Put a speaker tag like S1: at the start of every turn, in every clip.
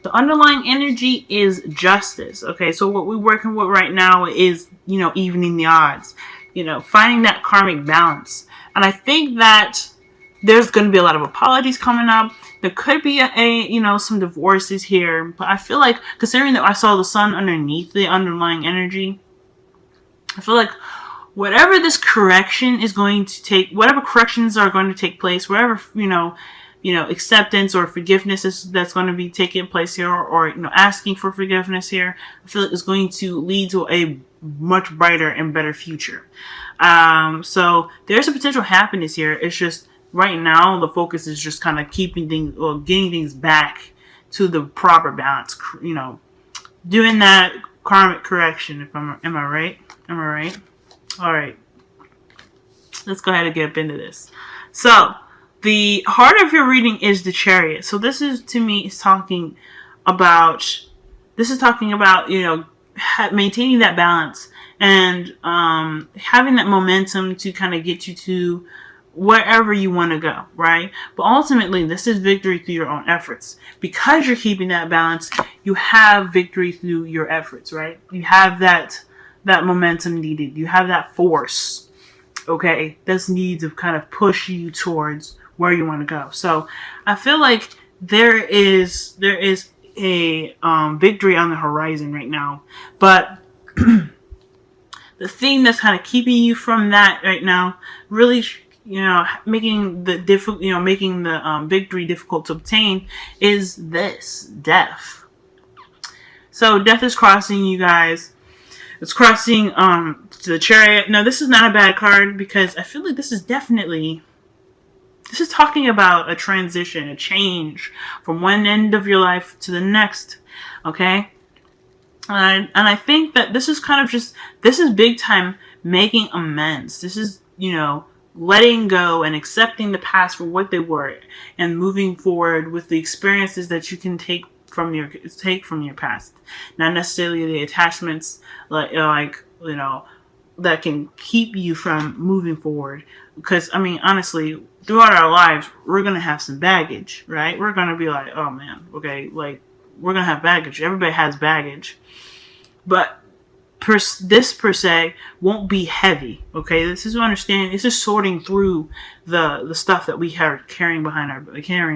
S1: The underlying energy is justice. Okay, so what we're working with right now is, evening the odds, finding that karmic balance. And I think that there's going to be a lot of apologies coming up. There could be some divorces here, but I feel like, considering that I saw the sun underneath the underlying energy, I feel like whatever this correction is going to take, whatever corrections are going to take place, whatever, acceptance or forgiveness that's going to be taking place here, or asking for forgiveness here, I feel like it's going to lead to a much brighter and better future. So there's a potential happiness here. It's just right now the focus is just kind of keeping things, or getting things back to the proper balance. Doing that karmic correction. Am I right? Am I right? All right. Let's go ahead and get up into this. So the heart of your reading is the Chariot. So this is, to me, is talking about. This is talking about maintaining that balance and having that momentum to kind of get you to wherever you want to go, right? But ultimately, this is victory through your own efforts. Because you're keeping that balance, you have victory through your efforts, right? You have that momentum needed. You have that force, okay, that's needed to kind of push you towards where you want to go. So I feel like there is a victory on the horizon right now, but the thing that's kind of keeping you from that right now, really, making the victory difficult to obtain, is this death. So death is crossing you guys. It's crossing to the Chariot. Now, this is not a bad card, because I feel like this is talking about a transition, a change from one end of your life to the next. Okay? And I think that this is kind of this is big time making amends. This is, letting go and accepting the past for what they were and moving forward with the experiences that you can take from your past. Not necessarily the attachments that can keep you from moving forward. Because, honestly, throughout our lives, we're going to have some baggage, right? We're going to be like, oh man, okay, we're going to have baggage. Everybody has baggage. But this per se won't be heavy, okay? This is understanding. This is sorting through the stuff that we are carrying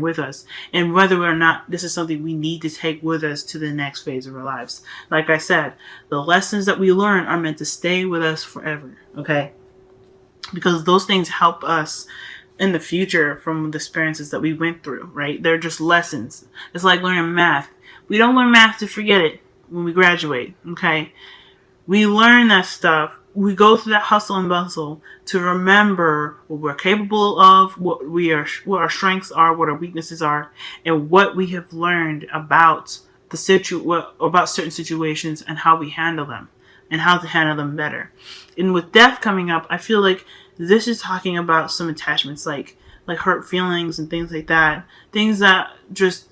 S1: with us, and whether or not this is something we need to take with us to the next phase of our lives. Like I said, the lessons that we learn are meant to stay with us forever, okay? Because those things help us in the future from the experiences that we went through, right? They're just lessons. It's like learning math. We don't learn math to forget it when we graduate, okay? We learn that stuff. We go through that hustle and bustle to remember what we're capable of, what our strengths are, what our weaknesses are, and what we have learned about about certain situations and how we handle them and how to handle them better. And with death coming up, I feel like this is talking about some attachments, like hurt feelings and things like that. Things that just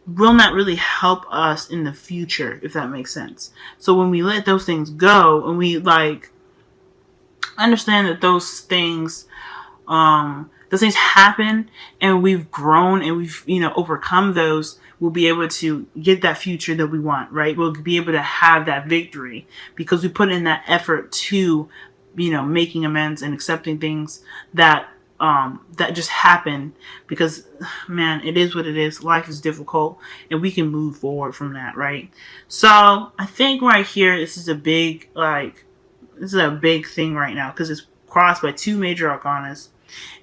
S1: will not really help us in the future, if that makes sense. So when we let those things go and we understand that those things happen and we've grown and we've overcome those, we'll be able to get that future that we want, right? We'll be able to have that victory because we put in that effort to making amends and accepting things that just happen, because man, it is what it is. Life is difficult and we can move forward from that, right? So I think right here, this is a big thing right now, because it's crossed by two major arcanas.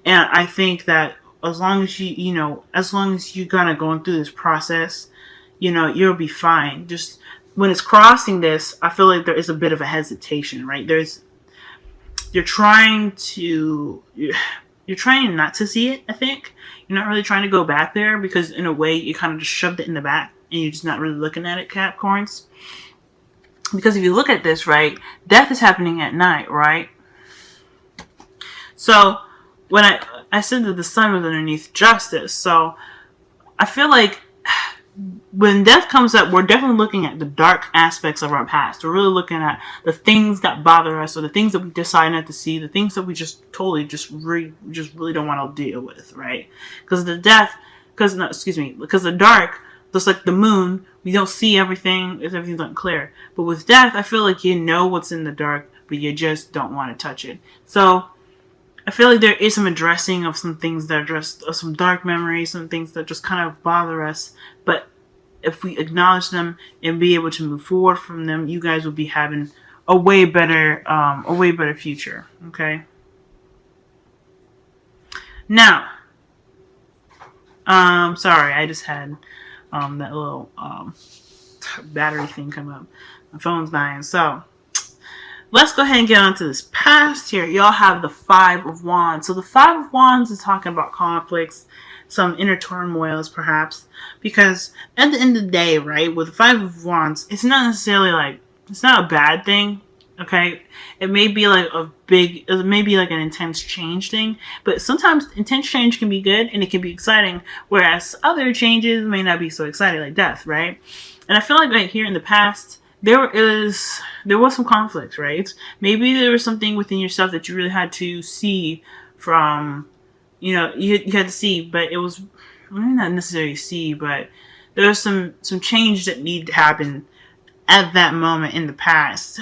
S1: And I think that as long as you're kind of going through this process, you'll be fine. Just when it's crossing this, I feel like there is a bit of a hesitation, right? You're trying not to see it, I think. You're not really trying to go back there, because in a way you kind of just shoved it in the back and you're just not really looking at it, Capricorns. Because if you look at this, right, death is happening at night, right? So when I said that the sun was underneath justice, so I feel like when death comes up, we're definitely looking at the dark aspects of our past. We're really looking at the things that bother us, or the things that we decide not to see, the things that we just really don't want to deal with, right? Because the dark Just like the moon, we don't see everything if everything's unclear. But with death, I feel like you know what's in the dark, but you just don't want to touch it. So I feel like there is some addressing of some things that are just some dark memories, some things that just kind of bother us. But if we acknowledge them and be able to move forward from them, you guys will be having a way better future. Okay. Now, sorry, I just had that little battery thing come up. My phone's dying. So let's go ahead and get on to this past here. Y'all have the Five of Wands. So the Five of Wands is talking about conflicts, some inner turmoils perhaps, because at the end of the day, right, with the Five of Wands, it's not necessarily like, it's not a bad thing. Okay, it may be like it may be like an intense change thing, but sometimes intense change can be good and it can be exciting, whereas other changes may not be so exciting, like death, right? And I feel like right here in the past, there was some conflict, right? Maybe there was something within yourself that you really had to see from, you had to see, but it was not necessarily see, but there was some change that needed to happen at that moment in the past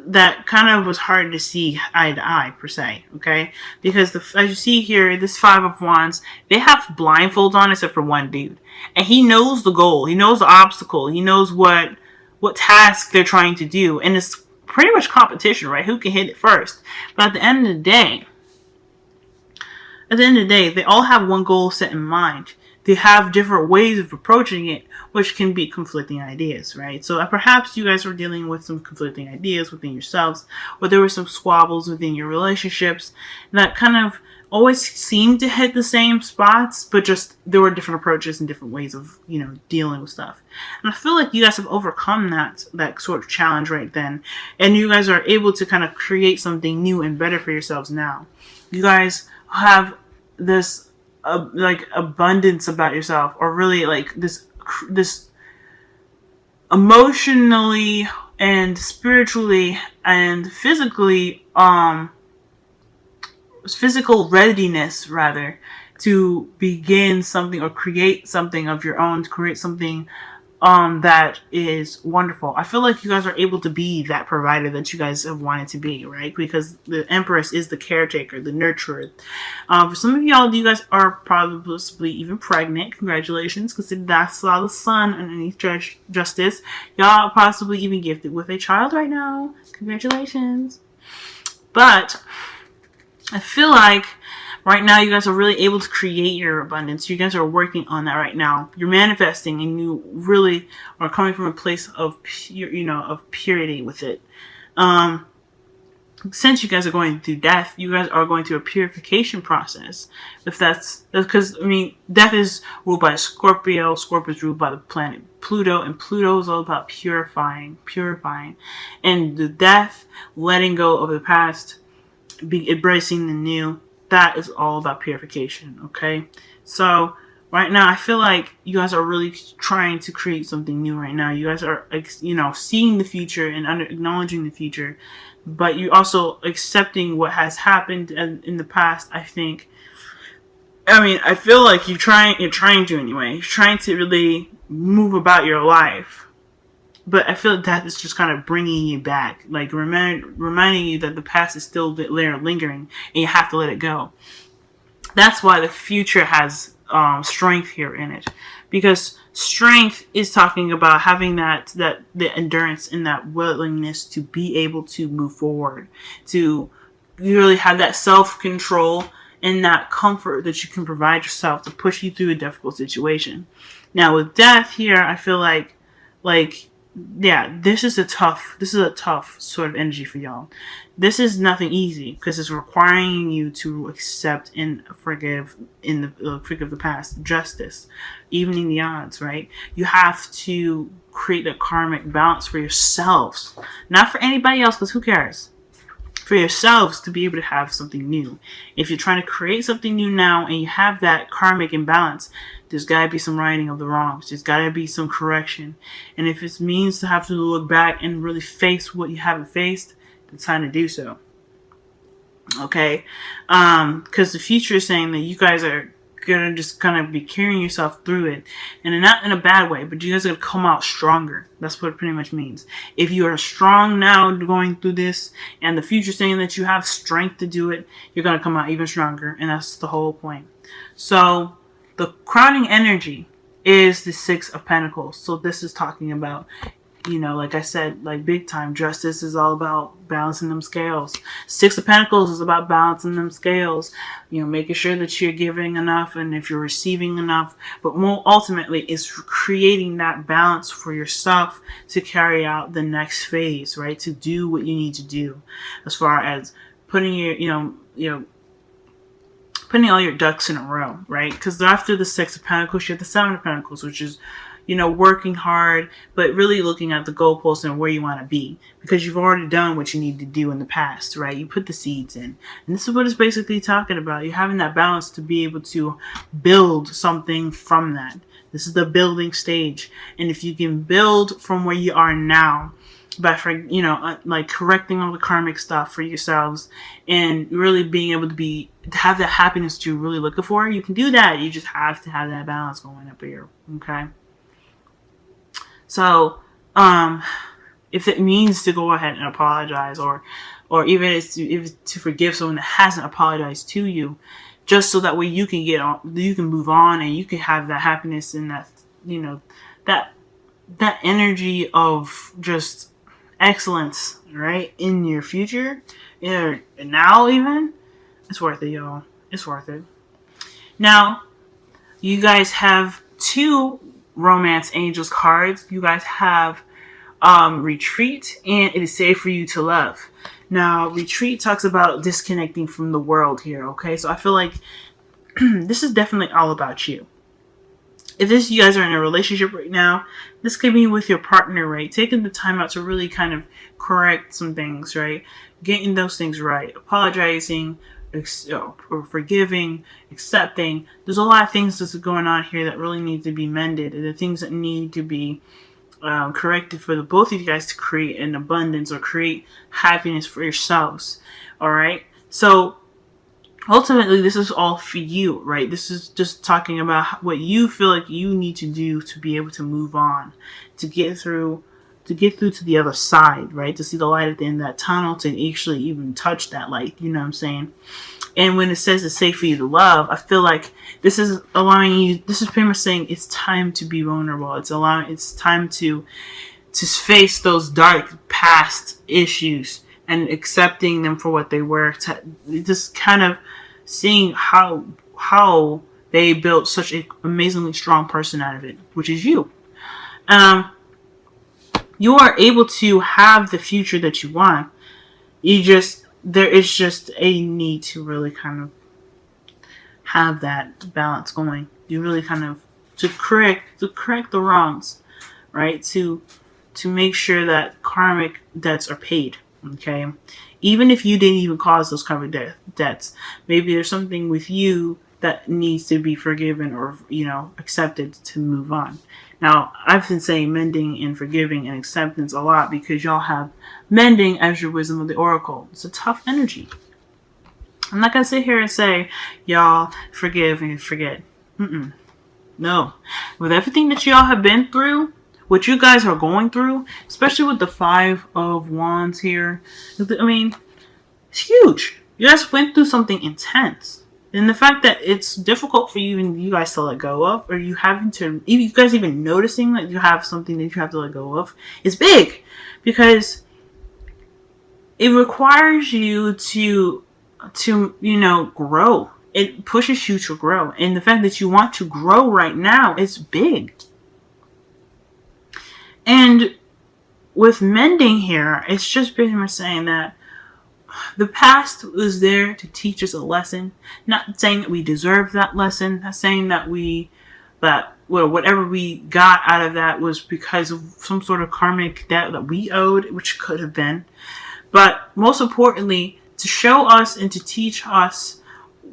S1: that kind of was hard to see eye to eye, per se, okay? Because as you see here, this Five of Wands, they have blindfolds on except for one dude. And he knows the goal. He knows the obstacle. He knows what task they're trying to do. And it's pretty much competition, right? Who can hit it first? But at the end of the day, they all have one goal set in mind. They have different ways of approaching it, which can be conflicting ideas, right? So perhaps you guys are dealing with some conflicting ideas within yourselves, or there were some squabbles within your relationships that kind of always seemed to hit the same spots, but just there were different approaches and different ways of, dealing with stuff. And I feel like you guys have overcome that sort of challenge right then, and you guys are able to kind of create something new and better for yourselves now. You guys have this like abundance about yourself, or really like this emotionally and spiritually and physically physical readiness rather to begin something or create something of your own, to create something that is wonderful. I feel like you guys are able to be that provider that you guys have wanted to be, right? Because the Empress is the caretaker, the nurturer. For some of y'all, you guys are possibly even pregnant. Congratulations, because that's all the sun underneath Justice. Y'all are possibly even gifted with a child right now. Congratulations. But I feel like right now you guys are really able to create your abundance. You guys are working on that right now. You're manifesting, and you really are coming from a place of of purity with it. Since you guys are going through death, you guys are going through a purification process. If that's because, death is ruled by Scorpio. Scorpio is ruled by the planet Pluto, and Pluto is all about purifying. And the death, letting go of the past, embracing the new, that is all about purification, okay? So right now, I feel like you guys are really trying to create something new right now. You guys are, seeing the future and acknowledging the future, but you're also accepting what has happened in the past. I feel like you're trying to anyway. You're trying to really move about your life. But I feel like that is just kind of bringing you back, like reminding you that the past is still there lingering, and you have to let it go. That's why the future has strength here in it, because strength is talking about having the endurance and that willingness to be able to move forward, to really have that self-control and that comfort that you can provide yourself to push you through a difficult situation. Now with death here, I feel like this is a tough sort of energy for y'all. This is nothing easy, because it's requiring you to accept and forgive the past, justice, evening the odds, right? You have to create a karmic balance for yourselves, not for anybody else, because who cares? For yourselves to be able to have something new. If you're trying to create something new now and you have that karmic imbalance, there's got to be some righting of the wrongs. There's got to be some correction. And if it means to have to look back and really face what you haven't faced, it's time to do so. Okay? Because the future is saying that you guys are gonna just kind of be carrying yourself through it, and not in a bad way, but you guys are gonna come out stronger. That's what it pretty much means. If you are strong now going through this, and the future saying that you have strength to do it, you're gonna come out even stronger, and that's the whole point. So the crowning energy is the Six of Pentacles. So this is talking about, you know, like I said, like big time, justice is all about balancing them scales. Six of Pentacles is about balancing them scales, you know, making sure that you're giving enough and if you're receiving enough, but more ultimately it's creating that balance for yourself to carry out the next phase, right? To do what you need to do as far as putting your, putting all your ducks in a row, right? Because after the Six of Pentacles, you have the Seven of Pentacles, which is, you know, working hard, but really looking at the goalposts and where you want to be, because you've already done what you need to do in the past, right? You put the seeds in. And this is what it's basically talking about. You're having that balance to be able to build something from that. This is the building stage. And if you can build from where you are now, by, you know, like correcting all the karmic stuff for yourselves and really being able to have that happiness that you're really looking for, you can do that. You just have to have that balance going up here, okay? So, if it means to go ahead and apologize, or even if to forgive someone that hasn't apologized to you, just so that way you can you can move on and you can have that happiness and that, you know, that energy of just excellence, right, in your future, and now even, it's worth it, y'all. It's worth it. Now, you guys have two Romance Angels cards. You guys have Retreat and It Is Safe for You to Love. Now, Retreat talks about disconnecting from the world here, okay? So I feel like this is definitely all about you. If you guys are in a relationship right now, this could be with your partner, right? Taking the time out to really kind of correct some things, right? Getting those things right. Apologizing, or forgiving, accepting. There's a lot of things that's going on here that really need to be mended, and the things that need to be corrected for the both of you guys to create an abundance or create happiness for yourselves. All right. So ultimately, this is all for you, right? This is just talking about what you feel like you need to do to be able to move on, to get through to the other side, right? To see the light at the end of that tunnel, to actually even touch that light, you know what I'm saying? And when it says it's safe for you to love, I feel like this is allowing you, this is pretty much saying it's time to be vulnerable. It's time to face those dark past issues and accepting them for what they were. Just kind of seeing how they built such an amazingly strong person out of it, which is you. You are able to have the future that you want. There is just a need to really kind of have that balance going. You really kind of to correct the wrongs, right? To make sure that karmic debts are paid. Okay, even if you didn't even cause those karmic debts, maybe there's something with you that needs to be forgiven or, you know, accepted to move on. Now, I've been saying mending and forgiving and acceptance a lot because y'all have mending as your wisdom of the oracle. It's a tough energy. I'm not going to sit here and say, y'all forgive and forget. No. With everything that y'all have been through, what you guys are going through, especially with the Five of Wands here, I mean, it's huge. You guys went through something intense. And the fact that it's difficult for you guys to let go of, or you guys even noticing that you have something that you have to let go of, is big. Because it requires you to you know, grow. It pushes you to grow. And the fact that you want to grow right now is big. And with mending here, it's just pretty much saying that the past was there to teach us a lesson. Not saying that we deserve that lesson. Not saying that whatever we got out of that was because of some sort of karmic debt that we owed, which could have been. But most importantly, to show us and to teach us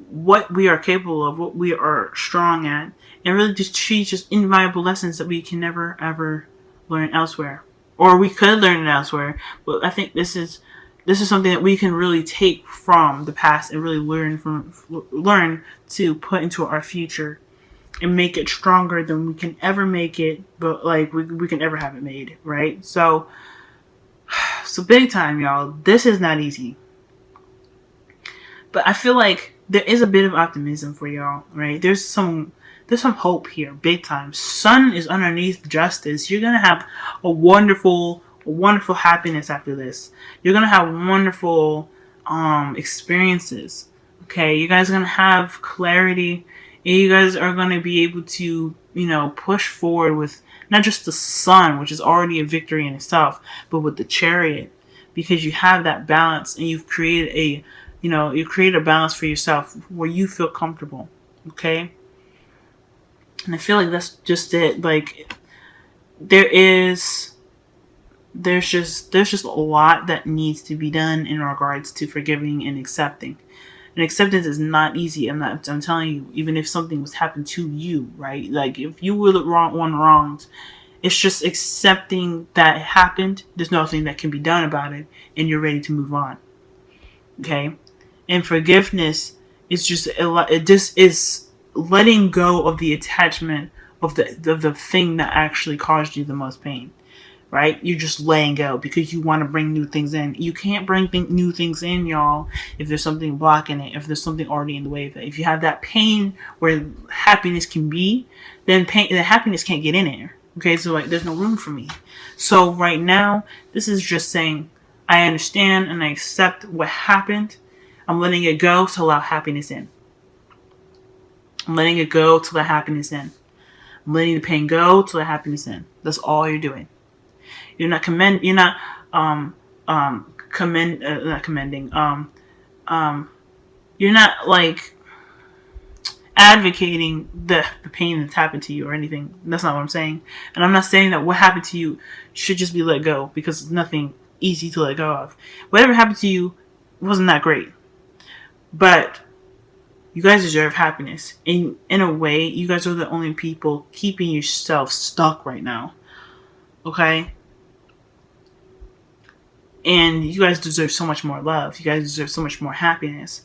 S1: what we are capable of, what we are strong at, and really just teach us invaluable lessons that we can never, ever learn elsewhere. Or we could learn it elsewhere, but I think this is this is something that we can really take from the past and really learn to put into our future and make it stronger than we can ever make it, but like we can ever have it made, right? So big time, y'all. This is not easy. But I feel like there is a bit of optimism for y'all, right? There's some hope here, big time. Sun is underneath justice. You're gonna have a wonderful happiness after this. You're gonna have wonderful experiences. Okay, you guys are gonna have clarity, and you guys are gonna be able to, push forward with not just the Sun, which is already a victory in itself, but with the Chariot, because you have that balance, and you've created a balance for yourself where you feel comfortable. Okay. And I feel like that's just it. Like, there's just a lot that needs to be done in regards to forgiving and accepting. And acceptance is not easy. I'm telling you, even if something was happened to you, right? Like, if you were the one wronged, it's just accepting that it happened. There's nothing that can be done about it, and you're ready to move on. Okay? And forgiveness is just is letting go of the attachment of the thing that actually caused you the most pain, right? You're just laying go because you want to bring new things in. You can't bring new things in, y'all, if there's something blocking it, if there's something already in the way of it. If you have that pain where happiness can be, then the happiness can't get in there. Okay, so like there's no room for me. So right now, this is just saying, I understand and I accept what happened. I'm letting it go to allow happiness in. I'm letting it go to let happiness in. I'm letting the pain go to let happiness in. That's all you're doing. You're not commending. You're not like advocating the pain that's happened to you or anything. That's not what I'm saying. And I'm not saying that what happened to you should just be let go, because it's nothing easy to let go of. Whatever happened to you wasn't that great. But you guys deserve happiness. In a way, you guys are the only people keeping yourself stuck right now. Okay? And you guys deserve so much more love. You guys deserve so much more happiness.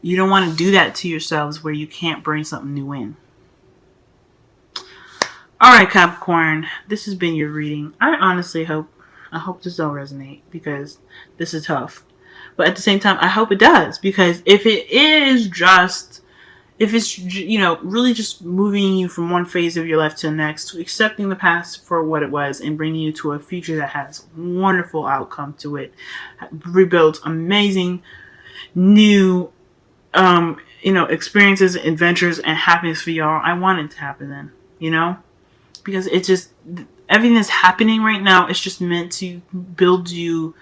S1: You don't want to do that to yourselves where you can't bring something new in. Alright, Capricorn. This has been your reading. I hope this don't resonate, because this is tough. But at the same time, I hope it does, because if it's really just moving you from one phase of your life to the next, accepting the past for what it was and bringing you to a future that has wonderful outcome to it, rebuilds amazing new, experiences, adventures, and happiness for y'all, I want it to happen then, because it's just, everything that's happening right now is just meant to build you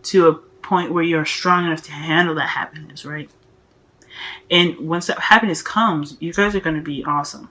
S1: to a point where you're strong enough to handle that happiness, right? And once that happiness comes, you guys are going to be awesome.